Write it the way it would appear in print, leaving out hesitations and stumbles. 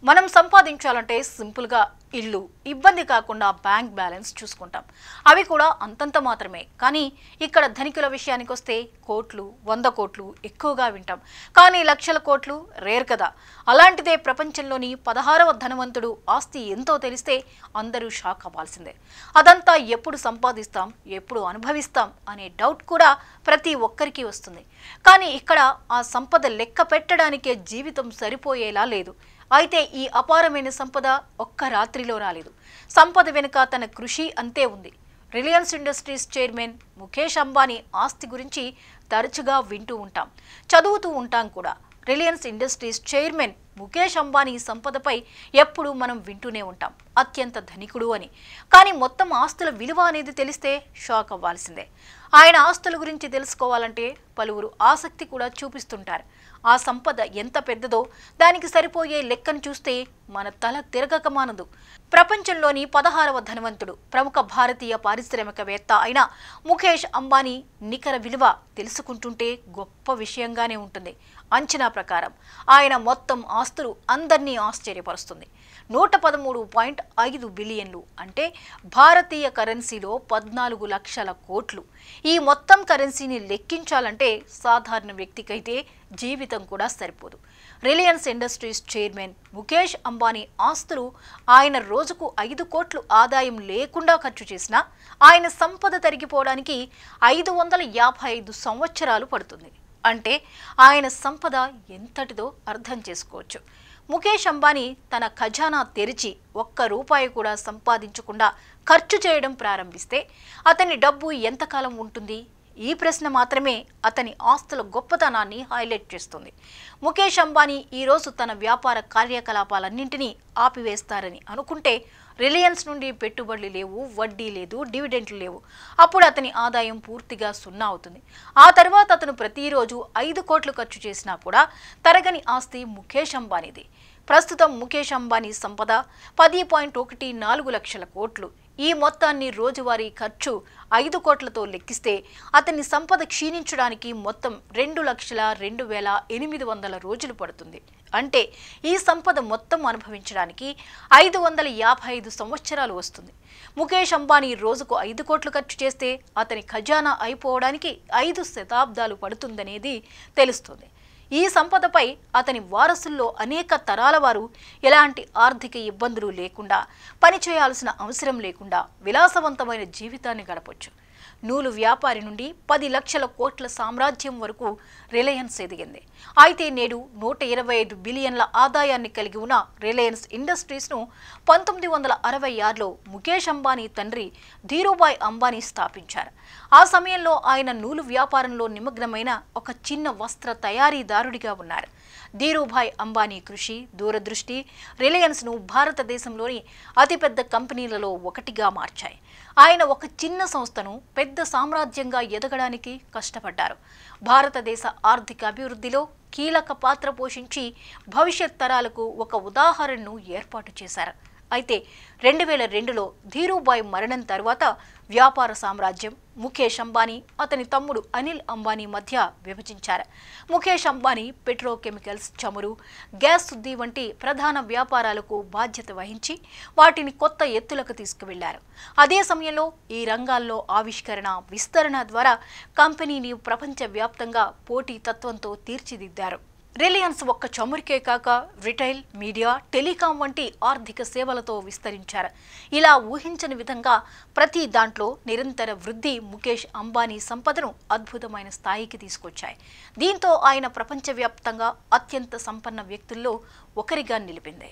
మనం సంపాదించాలంటే సింపుల్గా ఇల్లు, ఇబ్బంది కాకుండా బ్యాంక్ బ్యాలెన్స్ చూసుకుంటాం. అవి కూడా అంతంత మాత్రమే. కానీ ఇక్కడ ధనికుల విషయానికి వస్తే కోట్లు, 100 కోట్లు ఎక్కువగా వింటాం. కానీ లక్షల కోట్లు రేర్ కదా. అలాంటిదే ప్రపంచంలోని 16వ ధనవంతుడు ఆస్తి ఎంతో తెలిస్తే అందరూ షాక్ అవ్వాల్సిందే. అదంతా ఎప్పుడు సంపాదిస్తాం, ఎప్పుడు అనుభవిస్తాం అనే డౌట్ కూడా ప్రతి ఒక్కరికి వస్తుంది. కానీ ఇక్కడ ఆ సంపద లెక్క పెట్టడానికే జీవితం సరిపోయేలా లేదు. అయితే ఈ అపారమైన సంపద ఒక్క రాత్రిలో రాలేదు. సంపద వెనుక తన కృషి అంతే ఉంది. Reliance Industries chairman Mukesh Ambani ఆస్తి గురించి తరచుగా వింటూ ఉంటాం, చదువుతూ ఉంటాం కూడా. Reliance Industries chairman Mukesh Ambani సంపదపై ఎప్పుడు మనం వింటూనే ఉంటాం, అత్యంత ధనికుడు అని. కానీ మొత్తం ఆస్తుల విలువ అనేది తెలిస్తే షాక్ అవ్వాల్సిందే. ఆయన ఆస్తుల గురించి తెలుసుకోవాలంటే పలువురు ఆసక్తి కూడా చూపిస్తుంటారు. ఆ సంపద ఎంత పెద్దదో దానికి సరిపోయే లెక్కను చూస్తే మన తల తిరగక మానదు. ప్రపంచంలోని 16వ ధనవంతుడు, ప్రముఖ భారతీయ పారిశ్రామికవేత్త అయిన ముఖేష్ అంబానీ నికర విలువ తెలుసుకుంటుంటే గొప్ప విషయంగానే ఉంటుంది. అంచనా ప్రకారం ఆయన మొత్తం ఆస్తులు అందరినీ ఆశ్చర్యపరుస్తుంది. 113.5 బిలియన్లు అంటే భారతీయ కరెన్సీలో 14 లక్షల కోట్లు. ఈ మొత్తం కరెన్సీని లెక్కించాలంటే సాధారణ వ్యక్తికైతే జీవితం కూడా సరిపోదు. Reliance Industries chairman Mukesh Ambani ఆస్తులు ఆయన రోజుకు 5 కోట్లు ఆదాయం లేకుండా ఖర్చు చేసినా ఆయన సంపద తరిగిపోవడానికి 555 సంవత్సరాలు పడుతుంది. అంటే ఆయన సంపద ఎంతటిదో అర్థం చేసుకోవచ్చు. ముఖేష్ అంబానీ తన ఖజానా తెరిచి ఒక్క రూపాయి కూడా సంపాదించకుండా ఖర్చు చేయడం ప్రారంభిస్తే అతని డబ్బు ఎంతకాలం ఉంటుంది? ఈ ప్రశ్న మాత్రమే అతని ఆస్తుల గొప్పతనాన్ని హైలైట్ చేస్తుంది. ముఖేష్ అంబానీ ఈరోజు తన వ్యాపార కార్యకలాపాలన్నింటినీ ఆపివేస్తారని అనుకుంటే రిలయన్స్ నుండి పెట్టుబడులు లేవు, వడ్డీ లేదు, డివిడెంట్లు లేవు. అప్పుడు అతని ఆదాయం పూర్తిగా సున్నా అవుతుంది. ఆ తర్వాత అతను ప్రతిరోజు 5 కోట్లు ఖర్చు చేసినా కూడా తరగని ఆస్తి ముఖేష్ అంబానీది. ప్రస్తుతం ముఖేష్ అంబానీ సంపద 10.14 లక్షల కోట్లు. ఈ మొత్తాన్ని రోజువారీ ఖర్చు 5 కోట్లతో లెక్కిస్తే అతని సంపద క్షీణించడానికి మొత్తం 2,02,800 రోజులు పడుతుంది. అంటే ఈ సంపద మొత్తం అనుభవించడానికి 555 సంవత్సరాలు వస్తుంది. ముఖేష్ అంబానీ రోజుకు 5 కోట్లు ఖర్చు చేస్తే అతని ఖజానా అయిపోవడానికి 5 శతాబ్దాలు పడుతుందనేది తెలుస్తుంది. ఈ సంపదపై అతని వారసుల్లో అనేక తరాల వారు ఎలాంటి ఆర్థిక ఇబ్బందులు లేకుండా, పనిచేయాల్సిన అవసరం లేకుండా విలాసవంతమైన జీవితాన్ని గడపొచ్చు. నూలు వ్యాపారి నుండి 10 లక్షల కోట్ల సామ్రాజ్యం వరకు రిలయన్స్ ఎదిగింది. అయితే నేడు 125 బిలియన్ల ఆదాయాన్ని కలిగి ఉన్న రిలయన్స్ ఇండస్ట్రీస్ను 1966లో ముఖేష్ అంబానీ తండ్రి ధీరుభాయ్ అంబానీ స్థాపించారు. ఆ సమయంలో ఆయన నూలు వ్యాపారంలో నిమగ్నమైన ఒక చిన్న వస్త్ర తయారీదారుడిగా ఉన్నారు. ధీరుభాయ్ అంబానీ కృషి, దూరదృష్టి రిలయన్స్ను భారతదేశంలోని అతిపెద్ద కంపెనీలలో ఒకటిగా మార్చాయి. ఆయన ఒక చిన్న సంస్థను పెద్ద సామ్రాజ్యంగా ఎదగడానికి కష్టపడ్డారు. భారతదేశ ఆర్థిక అభివృద్ధిలో కీలక పాత్ర పోషించి భవిష్యత్ తరాలకు ఒక ఉదాహరణను ఏర్పాటు చేశారు. అయితే 2002లో ధీరుభాయ్ మరణం తర్వాత వ్యాపార సామ్రాజ్యం ముఖేష్ అంబానీ, అతని తమ్ముడు అనిల్ అంబానీ మధ్య విభజించారు. ముఖేష్ అంబానీ పెట్రోకెమికల్స్, చమురు, గ్యాస్ శుద్ధి వంటి ప్రధాన వ్యాపారాలకు బాధ్యత వహించి వాటిని కొత్త ఎత్తులకు తీసుకువెళ్లారు. అదే సమయంలో ఈ రంగాల్లో ఆవిష్కరణ, విస్తరణ ద్వారా కంపెనీని ప్రపంచవ్యాప్తంగా పోటీ తత్వంతో తీర్చిదిద్దారు. రిలయన్స్ ఒక్క చమురుకే కాక రిటైల్, మీడియా, టెలికాం వంటి ఆర్థిక సేవలతో విస్తరించారు. ఇలా ఊహించని విధంగా ప్రతి దాంట్లో నిరంతర వృద్ధి ముఖేష్ అంబానీ సంపదను అద్భుతమైన స్థాయికి తీసుకొచ్చాయి. దీంతో ఆయన ప్రపంచవ్యాప్తంగా అత్యంత సంపన్న వ్యక్తుల్లో ఒకరిగా నిలిపింది.